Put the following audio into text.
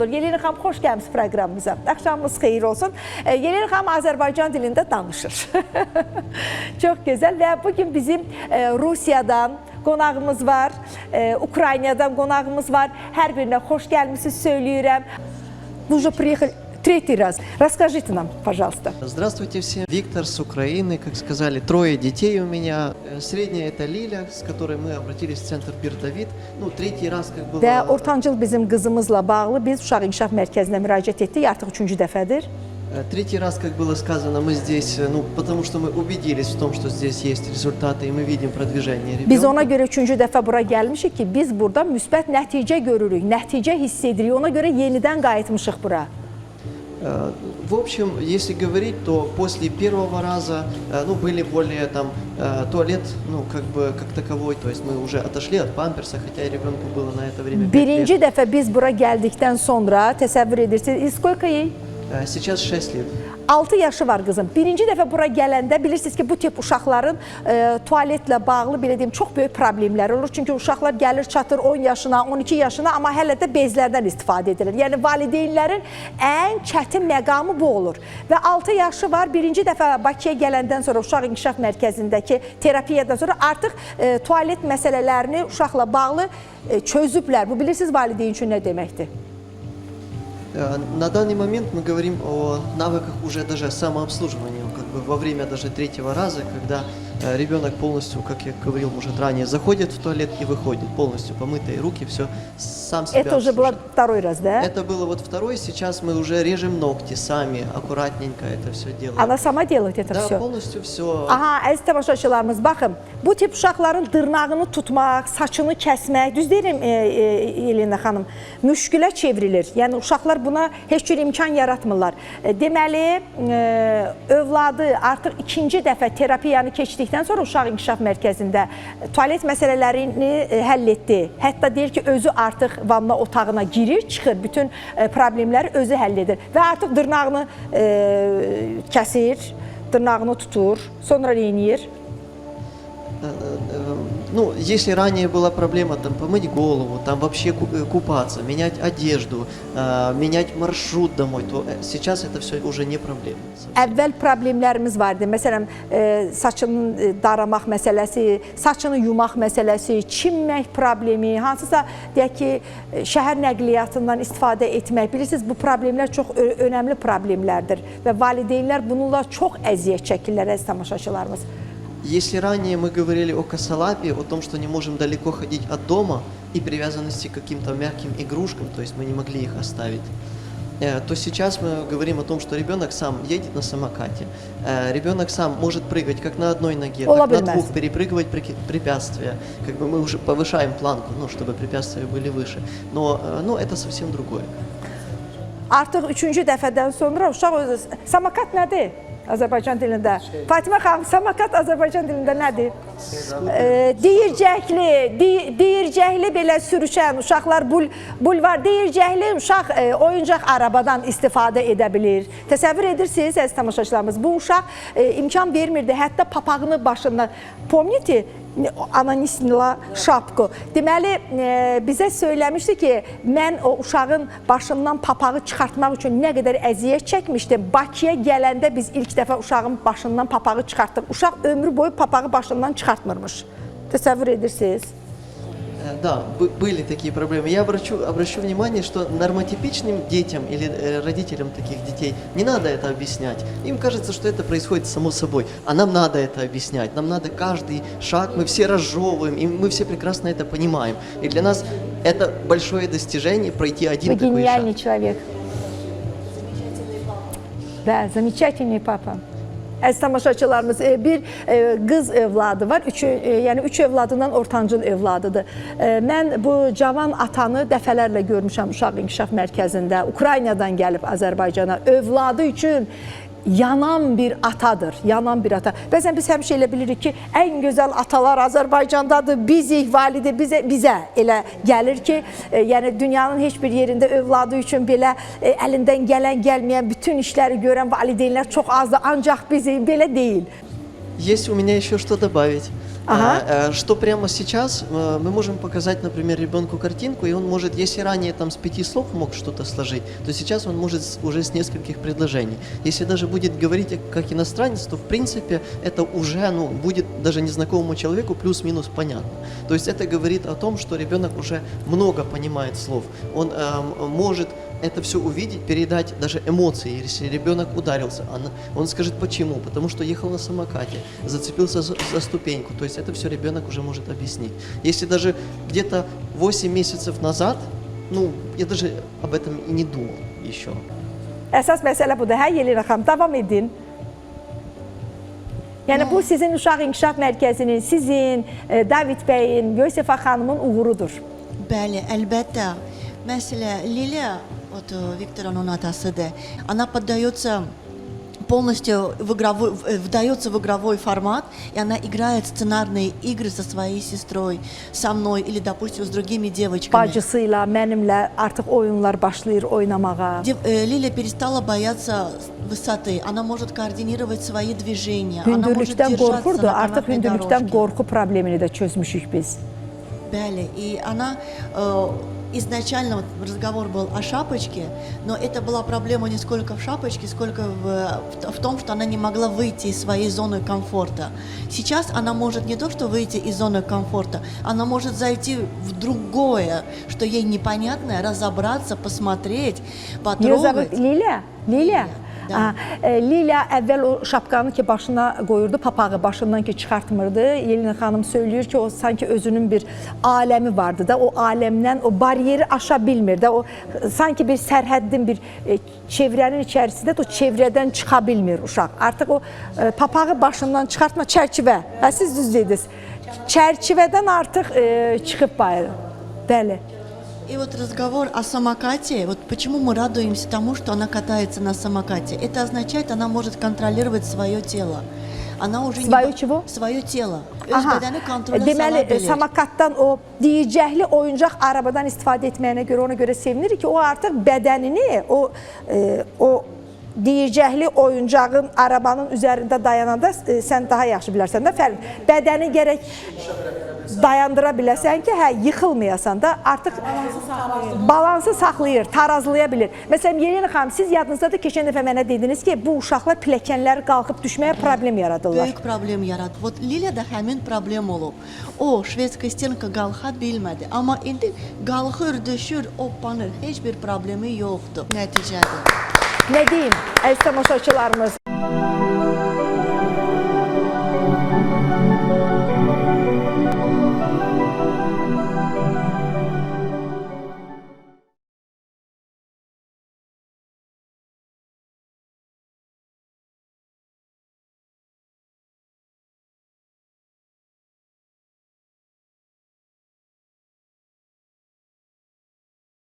Yelena xanım, xoş gəlmisiniz proqramımıza. Axşamınız xeyir olsun. Yelena xanım Azərbaycan dilində danışır. Çox gözəl və bugün bizim Rusiyadan qonağımız var, Ukraynadan qonağımız var. Hər birinə xoş gəlmisiniz söyləyirəm. Вы уже приехали третий раз. Расскажите нам, пожалуйста. Здравствуйте всем. Виктор с Украины, как сказали, 3 детей у меня. Средняя это Лиля, с которой мы обратились в центр Бир-Давид. Ну, третий раз как было... Və ortancıl bizim qızımızla bağlı biz Uşaq İnkişaf Mərkəzinə müraciət etdik. Artıq 3-cü dəfədir. Третий раз, как было сказано, мы здесь, ну, потому что мы убедились в том, что здесь есть результаты, и мы видим продвижение ребенка. Biz ona görə 3-cü dəfə bura gəlmişik ki, biz burada müsbət nəticə görürük, nəticə hiss edirik. Ona görə yenidən qayıtmışıq bura. В общем, если говорить, то после первого раза, ну, были более там, туалет, ну, как бы, как таковой, то есть мы уже отошли от памперса, хотя ребенку было на это время 5 лет. Birinci dəfə biz bura gəldikdən sonra, təsəvvür edirsiniz, сколько ей? Сейчас 6 lет. 6 yaşı var qızım. Birinci dəfə bura gələndə bilirsiniz ki, bu tip uşaqların tualetlə bağlı, belə deyim, çox böyük problemləri olur. Çünki uşaqlar gəlir, çatır 10 yaşına, 12 yaşına, amma hələ də bezlərdən istifadə edilir. Yəni, valideynlərin ən çətin məqamı bu olur. Və 6 yaşı var, birinci dəfə Bakıya gələndən sonra Uşaq İnkişaf Mərkəzindəki terapiyadan sonra artıq tualet məsələlərini uşaqla bağlı çözüblər. Bu bilirsiniz valideyn üçün nə deməkdir? На данный момент мы говорим о навыках уже даже самообслуживания, как бы во время даже третьего раза, когда ребенок полностью, как я говорил уже ранее, заходит в туалет и выходит, полностью помытые руки, все сам себя Это уже было второй раз, да? Это было вот второй, сейчас мы уже режем ногти сами, аккуратненько это все делаем. Она сама делает это да, все? Да, полностью все. Aha, əziz tamaşaçılarımız, baxın, bu tip uşaqların dırnağını tutmaq, saçını kəsmək, düz deyirəm Yelena xanım, müşkülə çevrilir. Yəni, uşaqlar buna heç bir imkan yaratmırlar. Deməli, övladı artıq ikinci dəfə terapiyanı keçdikdən sonra Uşaq İnkişaf Mərkəzində tualet məsələlərini həll etdi. Hətta deyir ki, özü artıq vanna otağına girir, çıxır, bütün problemləri özü həll edir. Və artıq dırnağını kəsir, dırnağını tutur, sonra eləyir. Ну, если ранее была проблема там помыть голову, там вообще купаться, менять одежду, менять маршрут домой, то сейчас это все уже не проблема. Əvvəl problemlərimiz vardı. Məsələn, saçını daramaq məsələsi, saçını yumaq məsələsi, çimmək problemi, hansısa deyək ki, şəhər nəqliyyatından istifadə etmək. Bilirsiniz, bu problemlər çox önəmli problemlərdir və valideynlər bununla çox əziyyət çəkirlər, əziz tamaşaçılarımız. Если ранее мы говорили о косолапии, о том, что не можем далеко ходить от дома и привязанности к каким-то мягким игрушкам, то есть мы не могли их оставить, то сейчас мы говорим о том, что ребенок сам едет на самокате, ребенок сам может прыгать как на одной ноге, так на двух, перепрыгивать препятствия. Как бы мы уже повышаем планку, ну, чтобы препятствия были выше, но это совсем другое. Artıq 3-cü dəfədən sonra uşaq özü... Samakat nədir? Azərbaycan dilində. Fatimə xanım, samakat Azərbaycan dilində nədir? Deyircəkli belə sürüşən uşaqlar, bulvar deyircəkli uşaq oyuncaq arabadan istifadə edə bilir. Təsəvvür edirsiniz, əziz tamaşaçılarımız, bu uşaq imkan vermirdi, hətta papağını başından. Pomnite, ananisnila şapko. Deməli, bizə söyləmişdi ki, mən o uşağın başından papağı çıxartmaq üçün nə qədər əziyyət çəkmişdim. Bakıya gələndə biz ilk dəfə uşağın başından papağı çıxartdıq. Uşaq ömrü boyu papağı başından çıxartmırmış. Təsəvvür edirsiniz? Да, были такие проблемы. Я обращу внимание, что нормотипичным детям или родителям таких детей не надо это объяснять. Им кажется, что это происходит само собой. А нам надо это объяснять. Нам надо каждый шаг, мы все разжевываем, и мы все прекрасно это понимаем. И для нас это большое достижение пройти один такой шаг. Вы гениальный человек. Да, замечательный папа. Əziz tamaşaçılarımız, bir qız övladı var, yəni 3 övladından ortancıl övladıdır. Mən bu cavan atanı dəfələrlə görmüşəm Uşaq İnkişaf Mərkəzində, Ukraynadan gəlib Azərbaycana, övladı üçün yanan bir atadır, yanan bir ata. Bəzən biz həmişə elə bilirik ki, ən gözəl atalar Azərbaycandadır, bizik, validə bizə elə gəlir ki, yəni dünyanın heç bir yerində övladı üçün belə əlindən gələn, gəlməyən bütün işləri görən valideynlər çox azdır, ancaq bizi belə deyil. Есть у меня еще что добавить. Ага. Что прямо сейчас мы можем показать, например, ребенку картинку, и он может, если ранее там с 5 слов мог что-то сложить, то сейчас он может уже с нескольких предложений. Если даже будет говорить как иностранец, то в принципе это уже будет даже незнакомому человеку плюс-минус понятно. То есть это говорит о том, что ребенок уже много понимает слов. Он может это все увидеть, передать даже эмоции. Если ребенок ударился, он скажет почему, потому что ехал на самокате, зацепился за ступеньку. То есть это все ребенок уже может объяснить. Если даже где-то 8 месяцев назад, я даже об этом и не думал еще. Əsas məsələ budur. Hə, Yelena xanım, davam edin. Yəni bu sizin uşaq inkişaf mərkəzinin, sizin, David bəyin, Yosefa xanımın uğurudur. Bəli, əlbəttə. Məsələn, Liля, вот Виктор, он атасыdır, она поддается полностью вдается в игровой формат, и она играет сценарные игры со своей сестрой, со мной или, допустим, с другими девочками. Bacısıyla, mənimlə artıq oyunlar başlayır oynamağa. Лиля перестала бояться высоты, она может координировать свои движения, она может Hündürlükdən держаться qorxurdu, на artıq канатной hündürlükdən дорожке. qorxu problemini də çözmüşük biz. Bəli, и она изначально вот разговор был о шапочке, но это была проблема не сколько в шапочке, сколько в том, что она не могла выйти из своей зоны комфорта. Сейчас она может не то что выйти из зоны комфорта, она может зайти в другое, что ей непонятное, разобраться, посмотреть, потрогать. Liля. Da. Liля əvvəl o şapkanı ki başına qoyurdu, papağı başından ki çıxartmırdı. Yelena xanım söylüyor ki o sanki özünün bir aləmi vardı da, o aləmdən o bariyeri aşa bilmir də, o sanki bir sərhəddin bir çevrənin içərisində o çevrədən çıxa bilmir uşaq. Artıq o papağı başından çıxartma, çərçivə. Siz düz dediniz. Çərçivədən artıq çıxıb bayır. Bəli. И вот разговор о самокате, вот почему мы радуемся тому, что она катается на самокате. Это означает, она может контролировать свое тело. Она уже Свое чего? Свое тело. Öz bədəni kontrola sala Deməli, bilir. samakatdan o deyicəkli oyuncaq arabadan istifadə etməyinə görə ona görə sevinirik ki, o artıq bədənini o deyicəkli oyuncağın arabanın üzərində dayananda sən daha yaxşı bilərsən də Fərid. Bədəni gərək dayandıra biləsən ki, yıxılmayasan da artıq balansı saxlayır, tarazlaya bilir. Məsələn, Yelena xanım, siz yadınızdadır, keçən dəfə mənə dediniz ki, bu uşaqlar pilləkənləri qalxıb düşməyə problem yaradırlar. Böyük problem yaradı. Вот Lilya'da həmin problem olub. O, şvedska stenka qalxa bilmədi. Amma indi qalxır, düşür, oppanır. Heç bir problemi yoxdur nəticədə. Nə deyim, əziz tamaşaçılarımız?